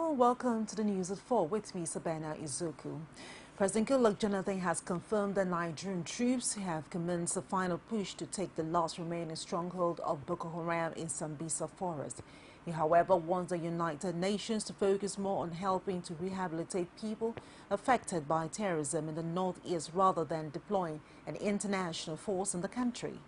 Hello, welcome to the news at 4 with me, Sabina Izuku. President Goodluck Jonathan has confirmed that Nigerian troops have commenced the final push to take the last remaining stronghold of Boko Haram in Sambisa Forest. He, however, wants the United Nations to focus more on helping to rehabilitate people affected by terrorism in the northeast rather than deploying an international force in the country.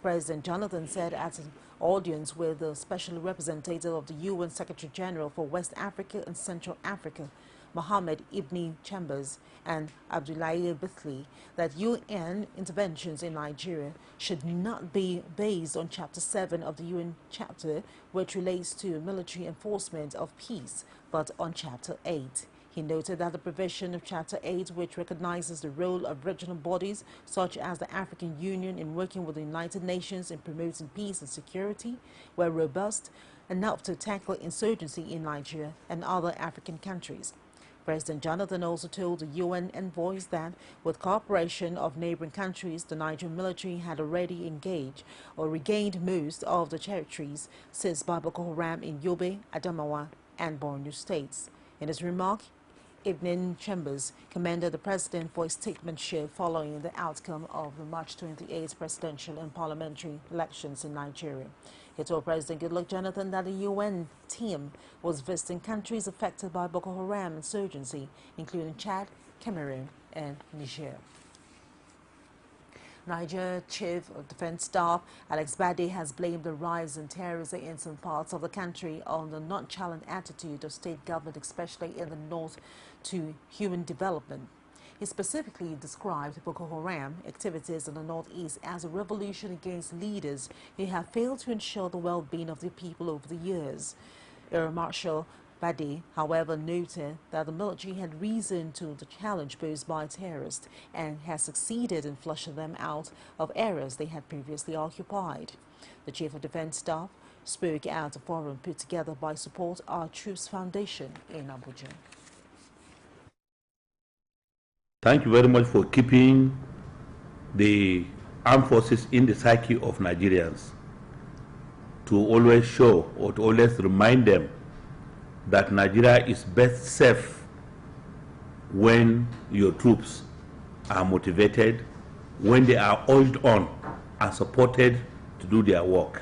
President Jonathan said at an audience with the special representative of the UN Secretary-General for West Africa and Central Africa, Mohammed Ibn Chambers and Abdullahi Bithli, that UN interventions in Nigeria should not be based on Chapter 7 of the UN Charter, which relates to military enforcement of peace, but on Chapter 8. He noted that the provision of Chapter 8, which recognizes the role of regional bodies such as the African Union in working with the United Nations in promoting peace and security, were robust enough to tackle insurgency in Nigeria and other African countries. President Jonathan also told the UN envoys that with cooperation of neighboring countries, the Nigerian military had already engaged or regained most of the territories seized by Boko Haram in Yobe, Adamawa, and Borno states. In his remark, Ibn Chambers commended the president for his statesmanship following the outcome of the March 28 presidential and parliamentary elections in Nigeria. He told President Goodluck Jonathan that the UN team was visiting countries affected by Boko Haram insurgency, including Chad, Cameroon, and Niger. Niger Chief of Defense Staff Alex Bade has blamed the rise in terrorism in some parts of the country on the nonchalant attitude of state government, especially in the north, to human development. He specifically described Boko Haram activities in the northeast as a revolution against leaders who have failed to ensure the well-being of the people over the years. Air Marshal Bade, however, noted that the military had reason to the challenge posed by terrorists and has succeeded in flushing them out of areas they had previously occupied. The Chief of Defense Staff spoke at a forum put together by Support Our Troops Foundation in Abuja. Thank you very much for keeping the armed forces in the psyche of Nigerians, to always show or to always remind them that Nigeria is best safe when your troops are motivated, when they are urged on and supported to do their work.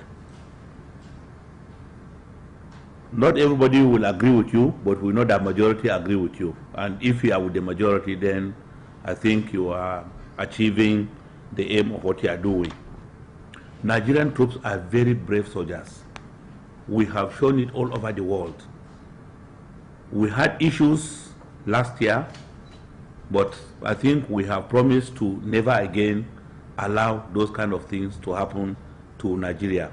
Not everybody will agree with you, but we know that majority agree with you. And if you are with the majority, then I think you are achieving the aim of what you are doing. Nigerian troops are very brave soldiers. We have shown it all over the world. We had issues last year, but I think we have promised to never again allow those kind of things to happen to Nigeria.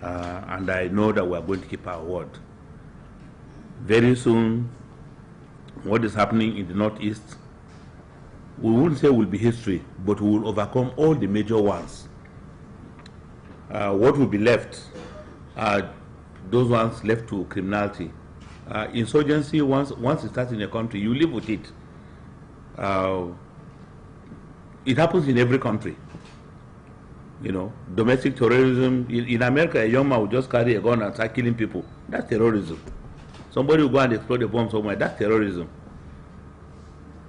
And I know that we are going to keep our word. Very soon, what is happening in the Northeast, we won't say will be history, but we will overcome all the major ones. What will be left are those ones left to criminality. Insurgency, once it starts in a country, you live with it. It happens in every country. You know, domestic terrorism. In America, a young man will just carry a gun and start killing people. That's terrorism. Somebody will go and explode a bomb somewhere. That's terrorism.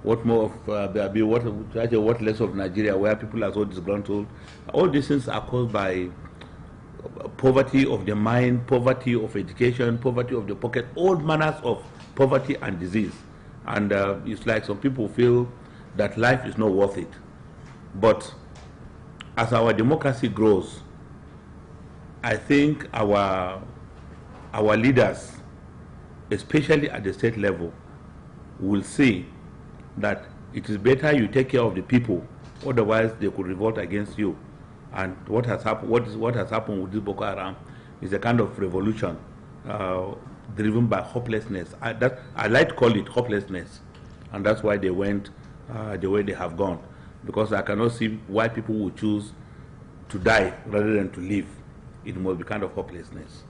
What more of what less of Nigeria, where people are so disgruntled? All these things are caused by poverty of the mind, poverty of education, poverty of the pocket, all manners of poverty and disease. And it's like some people feel that life is not worth it. But as our democracy grows, I think our leaders, especially at the state level, will see that it is better you take care of the people, otherwise they could revolt against you. And what has happened with this Boko Haram is a kind of revolution driven by hopelessness. I like to call it hopelessness, and that's why they went the way they have gone. Because I cannot see why people would choose to die rather than to live. It must be kind of hopelessness.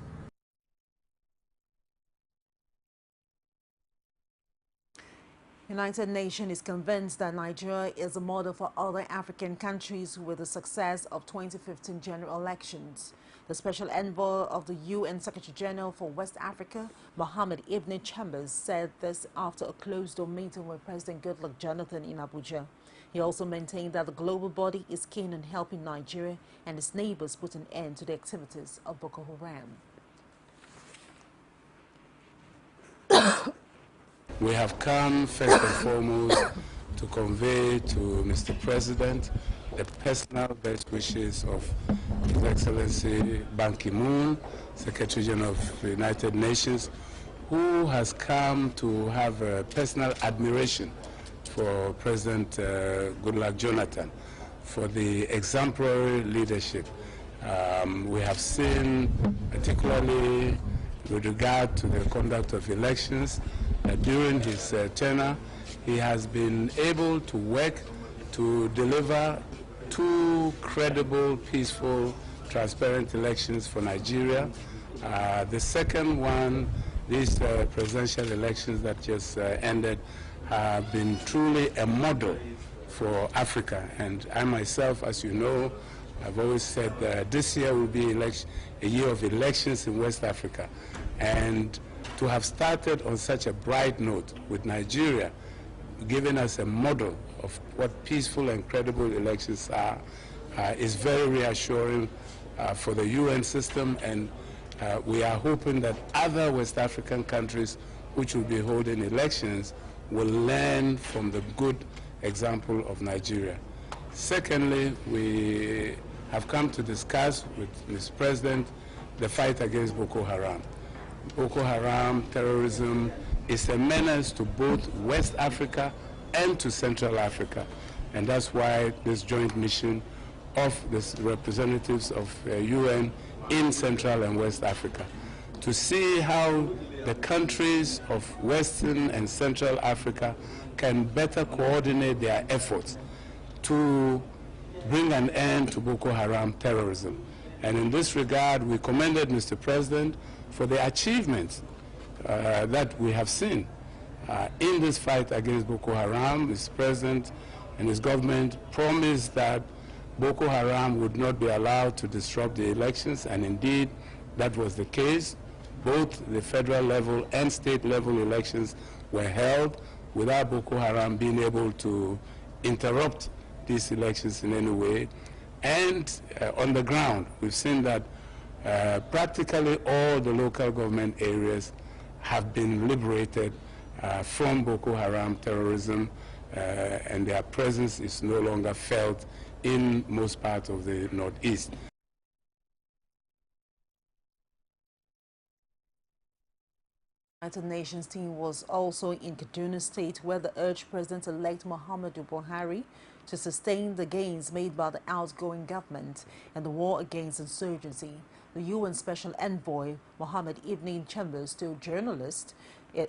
United Nations is convinced that Nigeria is a model for other African countries with the success of 2015 general elections. The special envoy of the UN Secretary-General for West Africa, Mohammed Ibn Chambers, said this after a closed-door meeting with President Goodluck Jonathan in Abuja. He also maintained that the global body is keen on helping Nigeria and its neighbors put an end to the activities of Boko Haram. We have come first and foremost to convey to Mr. President the personal best wishes of His Excellency Ban Ki-moon, Secretary-General of the United Nations, who has come to have a personal admiration for President Goodluck Jonathan for the exemplary leadership we have seen, particularly with regard to the conduct of elections. During his tenure, he has been able to work to deliver 2 credible, peaceful, transparent elections for Nigeria. The second one, these presidential elections that just ended, have been truly a model for Africa. And I myself, as you know, I've always said that this year will be a year of elections in West Africa. And to have started on such a bright note with Nigeria, giving us a model of what peaceful and credible elections are, is very reassuring for the UN system, and we are hoping that other West African countries which will be holding elections will learn from the good example of Nigeria. Secondly, we have come to discuss with Mr. President the fight against Boko Haram. Boko Haram terrorism is a menace to both West Africa and to Central Africa, and that's why this joint mission of the representatives of UN in Central and West Africa, to see how the countries of Western and Central Africa can better coordinate their efforts to bring an end to Boko Haram terrorism. And in this regard, we commended Mr. President for the achievements that we have seen in this fight against Boko Haram. Mr. President and his government promised that Boko Haram would not be allowed to disrupt the elections, and indeed that was the case. Both the federal level and state level elections were held without Boko Haram being able to interrupt these elections in any way. And on the ground, we've seen that practically all the local government areas have been liberated from Boko Haram terrorism, and their presence is no longer felt in most parts of the Northeast. The United Nations team was also in Kaduna State, where they urged President-elect Muhammadu Buhari to sustain the gains made by the outgoing government in the war against insurgency. The UN Special Envoy, Mohammed Ibn Chambers, told journalists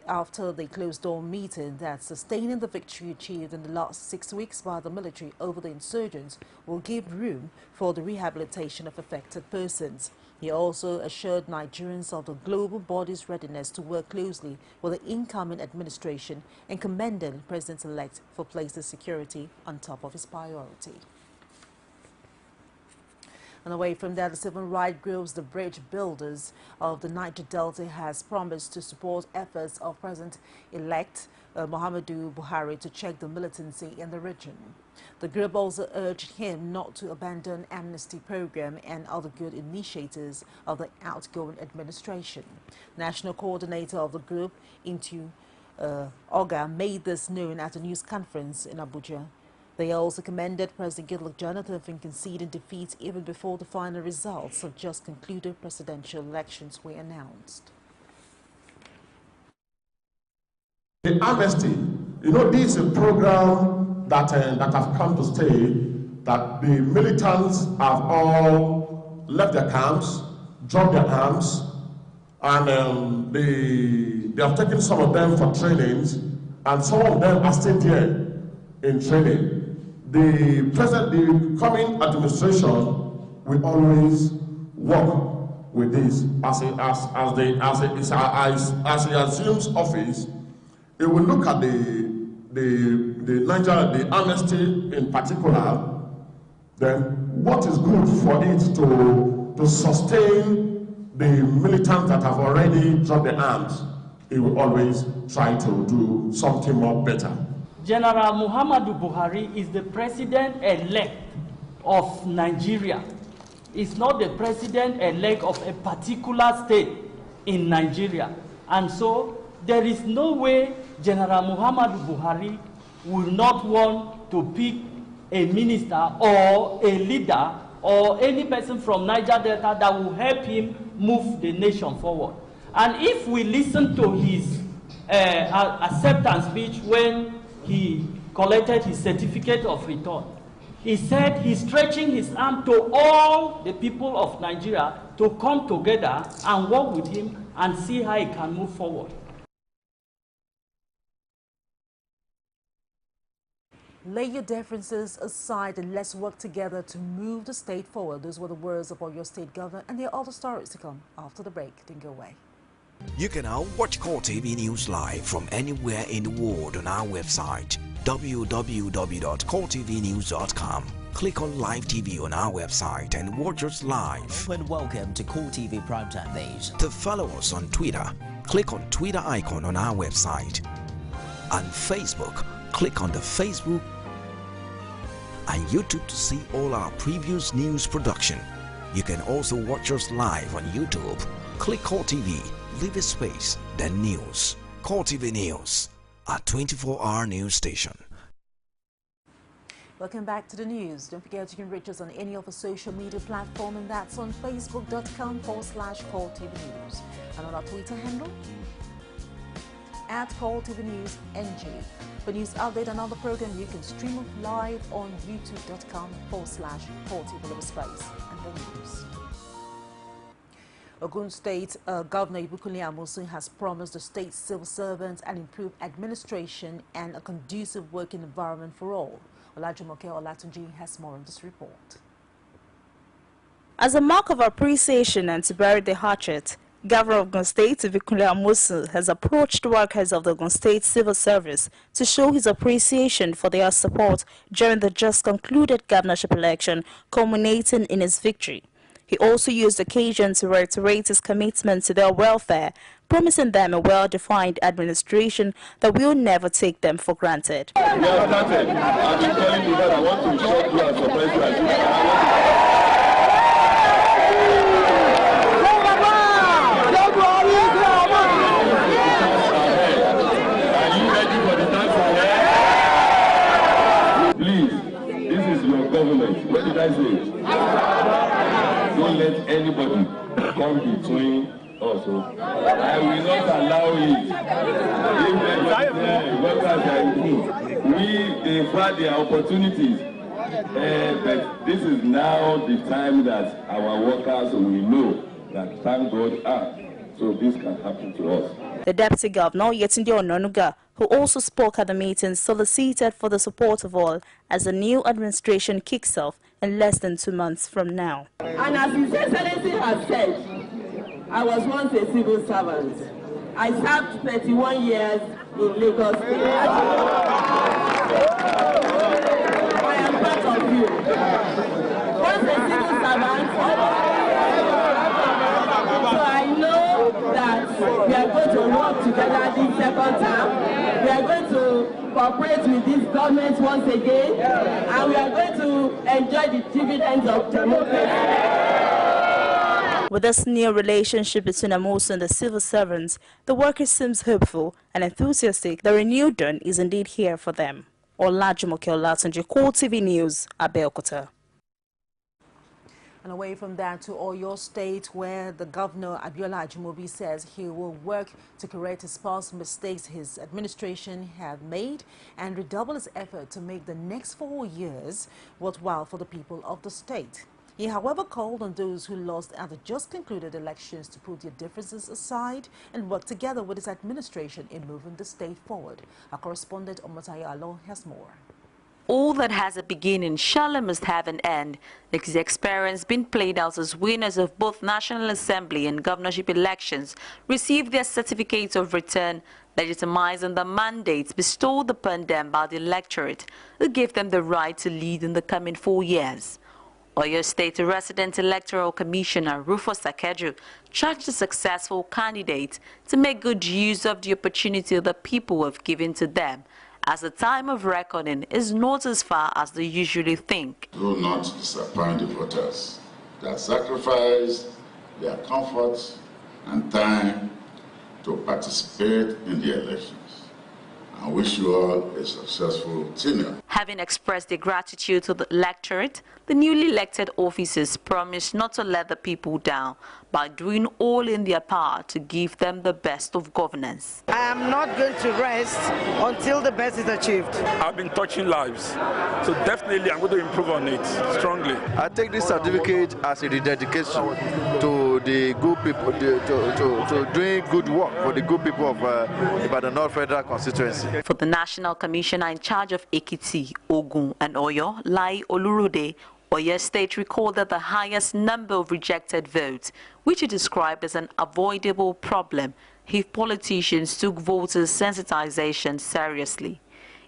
after the closed-door meeting that sustaining the victory achieved in the last 6 weeks by the military over the insurgents will give room for the rehabilitation of affected persons. He also assured Nigerians of the global body's readiness to work closely with the incoming administration and commended the President-elect for placing security on top of his priority. And away from that, the civil rights groups, the bridge builders of the Niger Delta, has promised to support efforts of President-elect Muhammadu Buhari to check the militancy in the region. The group also urged him not to abandon amnesty program and other good initiatives of the outgoing administration. National coordinator of the group, Intu Oga, made this known at a news conference in Abuja. They also commended President Goodluck Jonathan for conceding defeat even before the final results of just concluded presidential elections were announced. The amnesty, you know, this is a program that has come to stay, that the militants have all left their camps, dropped their arms, and they have taken some of them for trainings, and some of them are still there in training. The coming administration will always work with this. As he assumes office, it will look at the amnesty in particular, then what is good for it to to sustain the militants that have already dropped their arms, he will always try to do something more better. General Muhammadu Buhari is the president-elect of Nigeria. He's not the president-elect of a particular state in Nigeria. And so there is no way General Muhammadu Buhari will not want to pick a minister or a leader or any person from Niger Delta that will help him move the nation forward. And if we listen to his acceptance speech when he collected his certificate of return, he said he's stretching his arm to all the people of Nigeria to come together and work with him and see how he can move forward. Lay your differences aside and let's work together to move the state forward. Those were the words of your state governor, and there are other stories to come after the break. Don't go away. You can now watch CoreTV News live from anywhere in the world on our website www.coretvnews.com. Click on Live TV on our website and watch us live. And welcome to CoreTV Primetime Days. To follow us on Twitter, click on Twitter icon on our website. On Facebook, click on the Facebook and YouTube to see all our previous news production. You can also watch us live on YouTube. Click CoreTV, leave a space, then News. CoreTV News, our 24-hour news station. Welcome back to the news. Don't forget you can reach us on any of our social media platforms, and that's on facebook.com/CoreTV News. And on our Twitter handle, @CoreTV News NG. For news update and other program, you can stream it live on youtube.com/CoreTV space and the news. Ogun State Governor Ibukuli Amosun has promised the state's civil servants an improved administration and a conducive working environment for all. Olajumoke Olatunji has more on this report. As a mark of appreciation and to bury the hatchet, Governor of Ogun State Ibukuli Amosun has approached workers of the Ogun State Civil Service to show his appreciation for their support during the just concluded governorship election, culminating in his victory. He also used the occasion to reiterate his commitment to their welfare, promising them a well-defined administration that will never take them for granted. We have started. I've been telling you that I want to shock you and surprise you. Are you ready for the task ahead? Please, this is your government. What did I say? Don't let anybody come between us. I will not allow it. If workers are improved, they've had their opportunities. But this is now the time that our workers will know that thank God, so this can happen to us. The Deputy Governor, Yetunde Onanuga, who also spoke at the meeting, solicited for the support of all as the new administration kicks off in less than 2 months from now. And as His Excellency has said, I was once a civil servant. I served 31 years in Lagos State. I am part of you. Once a civil servant, so I know that we are going to work together this second term. We are going to cooperate with this government once again, and we are going to enjoy the dividends of democracy. With this new relationship between Amosun and the civil servants, the workers seems hopeful and enthusiastic that a new dawn is indeed here for them. Olajumoke Olatunji, CoreTV News, Abeokuta. And away from that to Oyo State, where the governor, Abiola Ajimobi, says he will work to correct his past mistakes his administration have made and redouble his effort to make the next 4 years worthwhile for the people of the state. He, however, called on those who lost at the just concluded elections to put their differences aside and work together with his administration in moving the state forward. Our correspondent, Omotayo Alo, has more. All that has a beginning surely must have an end. His experience been played out as winners of both National Assembly and governorship elections received their certificates of return, legitimizing the mandates bestowed upon them by the electorate, who gave them the right to lead in the coming 4 years. Oyo State Resident Electoral Commissioner Rufus Akeju charged the successful candidate to make good use of the opportunity the people have given to them, as the time of reckoning is not as far as they usually think. Do not disappoint the voters. They have sacrificed their comfort and time to participate in the elections. I wish you all a successful tenure. Having expressed their gratitude to the electorate, the newly elected officers promised not to let the people down by doing all in their power to give them the best of governance. I am not going to rest until the best is achieved. I've been touching lives, so definitely I'm going to improve on it strongly. I take this certificate as a rededication to the good people, to doing good work for the good people of the North Federal Constituency. For the National Commissioner in charge of Ekiti, Ogun and Oyo, Lai Olurode, Oyo State recorded the highest number of rejected votes, which he described as an avoidable problem if politicians took voters' sensitization seriously.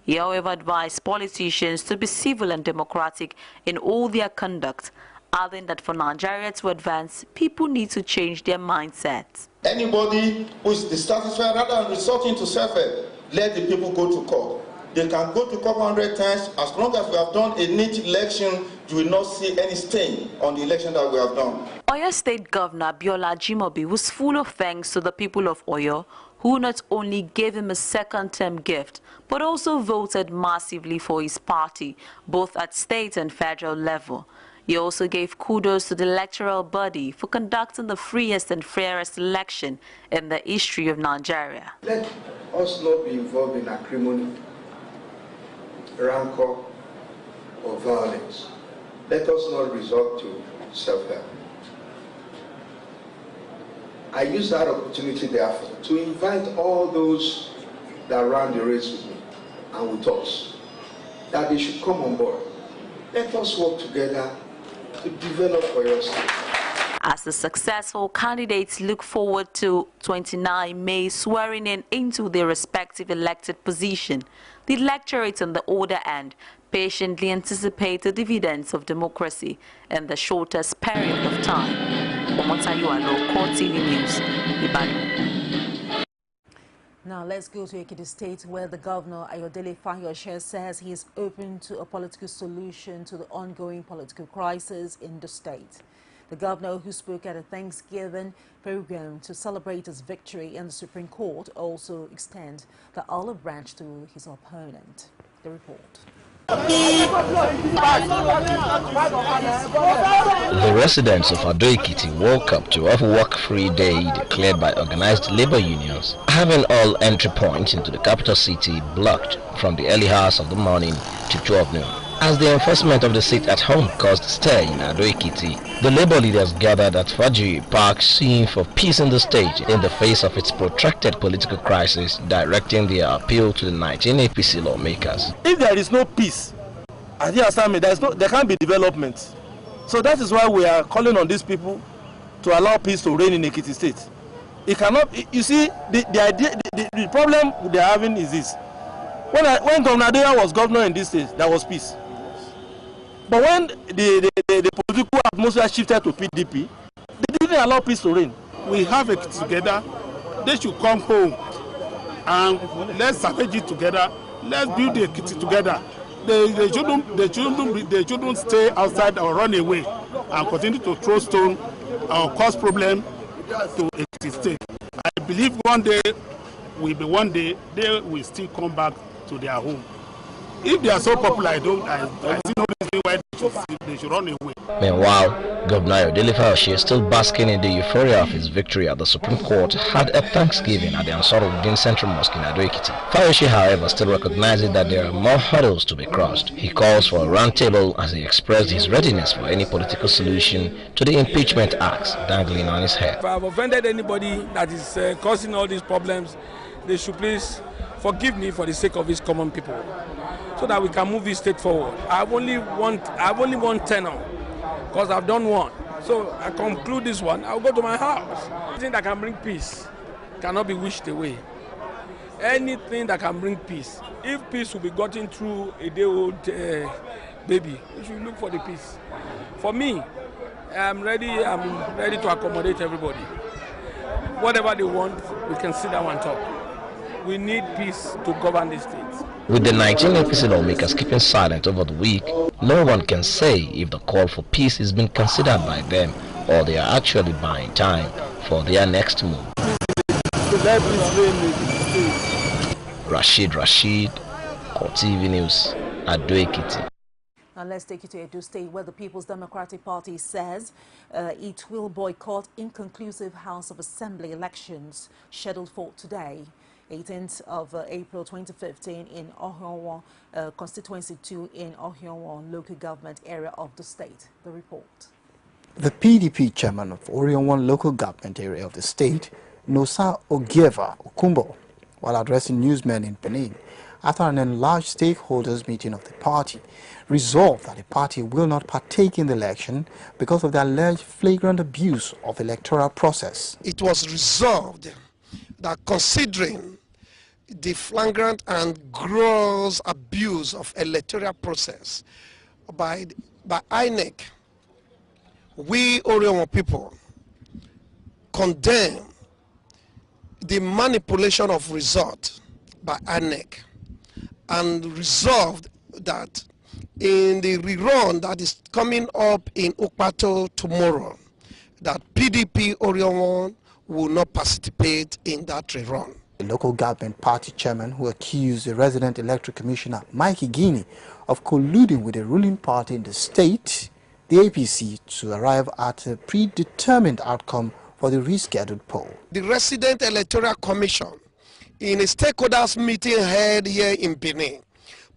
He, however, advised politicians to be civil and democratic in all their conduct, adding that for Nigeria to advance, people need to change their mindsets. Anybody who is dissatisfied, rather than resorting to self-help, let the people go to court. They can go to court 100 times. As long as we have done a neat election, you will not see any stain on the election that we have done. Oyo State Governor Biola Jimobi was full of thanks to the people of Oyo, who not only gave him a second-term gift, but also voted massively for his party, both at state and federal level. He also gave kudos to the electoral body for conducting the freest and fairest election in the history of Nigeria. Let us not be involved in acrimony, rancor, or violence. Let us not resort to self-help. I use that opportunity, therefore, to invite all those that ran the race with me and with us, that they should come on board. Let us work together to develop Oyo State. As the successful candidates look forward to 29 May swearing in into their respective elected position, the electorate on the other end patiently anticipate the dividends of democracy in the shortest period of time. Omotayo, CoreTV News, Ibadan. Now let's go to Ekiti State, where the governor Ayodele Fayose says he is open to a political solution to the ongoing political crisis in the state. The governor, who spoke at a Thanksgiving program to celebrate his victory in the Supreme Court, also extended the olive branch to his opponent. The report. The residents of Ado-Ekiti woke up to a work-free day declared by organized labor unions, having all entry points into the capital city blocked from the early hours of the morning to 12 noon. As the enforcement of the sit-at-home caused stir in Ado-Ekiti, the labor leaders gathered at Faji Park suing for peace in the state in the face of its protracted political crisis, directing their appeal to the 19 APC lawmakers. If there is no peace, as you understand me, there can't be development. So that is why we are calling on these people to allow peace to reign in Ekiti State. It cannot. You see, the problem they are having is this: when Governor Adeya was governor in this state, there was peace. But when the political atmosphere shifted to PDP, they didn't allow peace to reign. We have it together. They should come home and let's salvage it together. Let's build the Ekiti together. They shouldn't stay outside or run away and continue to throw stone or cause problem to Ekiti State. I believe one day will be one day they will still come back to their home. If they are so popular, I see no reason why they should run away. Meanwhile, Governor Ayodele Fayose, still basking in the euphoria of his victory at the Supreme Court, had a Thanksgiving at the Ansarudin Central Mosque in Ado-Ekiti. Fayose, however, still recognizes that there are more hurdles to be crossed. He calls for a roundtable as he expressed his readiness for any political solution to the impeachment acts dangling on his head. If I have offended anybody that is causing all these problems, they should please forgive me for the sake of his common people, so that we can move this state forward. I've only one tenure, because I've done one. So I conclude this one, I'll go to my house. Anything that can bring peace cannot be wished away. Anything that can bring peace. If peace will be gotten through a day-old baby, we should look for the peace. For me, I'm ready to accommodate everybody. Whatever they want, we can sit down and talk. We need peace to govern the state. With the 19 APC lawmakers keeping silent over the week, no one can say if the call for peace is being considered by them or they are actually buying time for their next move. Rashid, CoreTV News, Ado Ekiti. Now let's take you to Edo State, where the People's Democratic Party says it will boycott inconclusive House of Assembly elections scheduled for today, 18th of April 2015 in Ohionwan, Constituency 2 in Ohionwan local government area of the state. The report. The PDP chairman of Ohionwan local government area of the state, Nosa Ogieva Okumbo, while addressing newsmen in Benin, after an enlarged stakeholders meeting of the party, resolved that the party will not partake in the election because of the alleged flagrant abuse of electoral process. It was resolved that considering the flagrant and gross abuse of electoral process by INEC, we Ohionwan people condemn the manipulation of result by INEC and resolved that in the rerun that is coming up in Ukpato tomorrow, that PDP Ohionwan will not participate in that rerun. The local government party chairman who accused the resident electoral commissioner Mike Igini of colluding with the ruling party in the state, the APC, to arrive at a predetermined outcome for the rescheduled poll. The resident electoral commission, in a stakeholders meeting held here in Benin,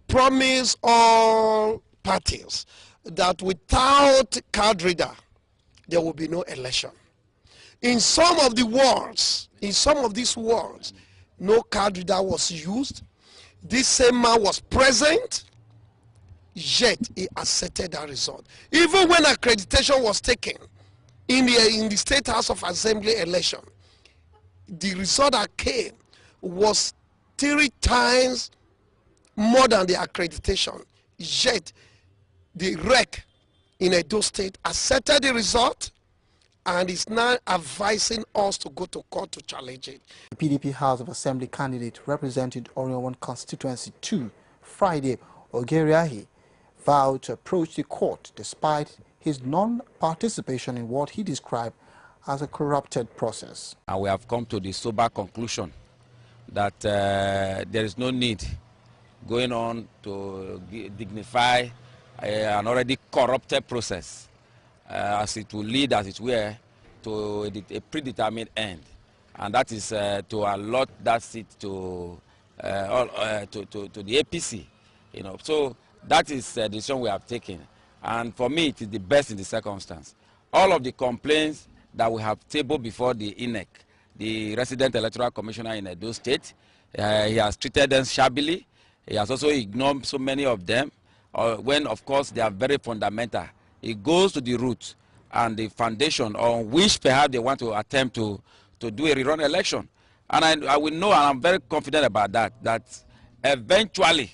promised all parties that without card reader, there will be no election. In some of the wards, no card reader was used. This same man was present, yet he accepted that result. Even when accreditation was taken in the State House of Assembly election, the result that came was 3 times more than the accreditation, yet the REC in Edo State accepted the result and is now advising us to go to court to challenge it. The PDP House of Assembly candidate representing Ohionwan Constituency 2, Friday Ogeriahi, vowed to approach the court despite his non-participation in what he described as a corrupted process. And we have come to the sober conclusion that there is no need going on to dignify an already corrupted process, as it will lead, as it were, to a predetermined end, and that is to allot that seat to the APC. You know, so that is the decision we have taken, and for me, it is the best in the circumstance. All of the complaints that we have tabled before the INEC, the Resident Electoral Commissioner in Edo State, he has treated them shabbily. He has also ignored so many of them, when of course they are very fundamental. It goes to the root and the foundation on which perhaps they want to attempt to do a rerun election. And I will know, and I'm very confident about that eventually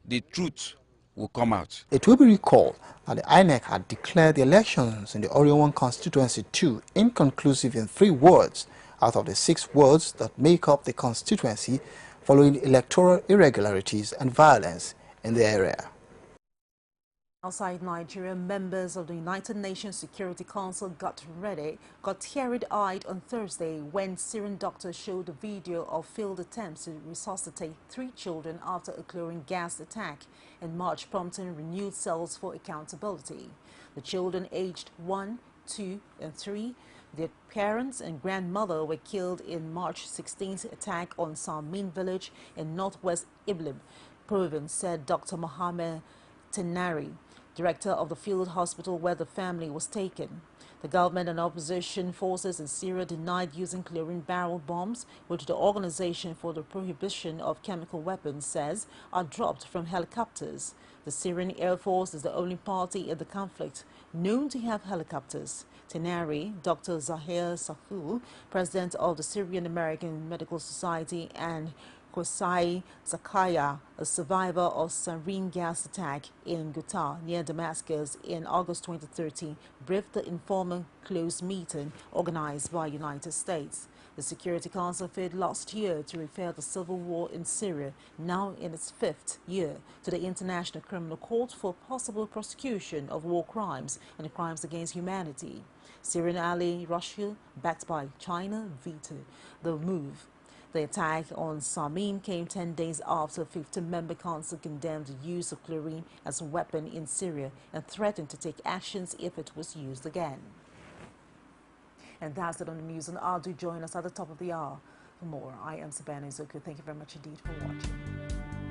the truth will come out. It will be recalled that the INEC had declared the elections in the Ohionwan Constituency 2 inconclusive in 3 wards out of the 6 wards that make up the constituency, following electoral irregularities and violence in the area. Outside Nigeria, members of the United Nations Security Council got teary-eyed on Thursday when Syrian doctors showed a video of failed attempts to resuscitate 3 children after a chlorine gas attack in March, prompting renewed calls for accountability. The children aged 1, 2, and 3. Their parents and grandmother were killed in March 16th attack on Salmin village in northwest Idlib province, said Dr. Mohammed Tenari, director of the field hospital where the family was taken. The government and opposition forces in Syria denied using chlorine barrel bombs, which the Organization for the Prohibition of Chemical Weapons says are dropped from helicopters. The Syrian Air Force is the only party in the conflict known to have helicopters. Tenari, Dr. Zahir Saful, president of the Syrian American Medical Society, and Kosai Zakaya, a survivor of sarin gas attack in Ghouta near Damascus in August 2013, briefed the informal closed meeting organized by United States. The Security Council failed last year to refer the civil war in Syria, now in its 5th year, to the International Criminal Court for possible prosecution of war crimes and crimes against humanity. Syrian ally Russia, backed by China, vetoed the move. The attack on Samin came 10 days after a 15-member council condemned the use of chlorine as a weapon in Syria and threatened to take actions if it was used again. And that's it on the news, and do join us at the top of the hour for more. I am Sabana Izuku. Thank you very much indeed for watching.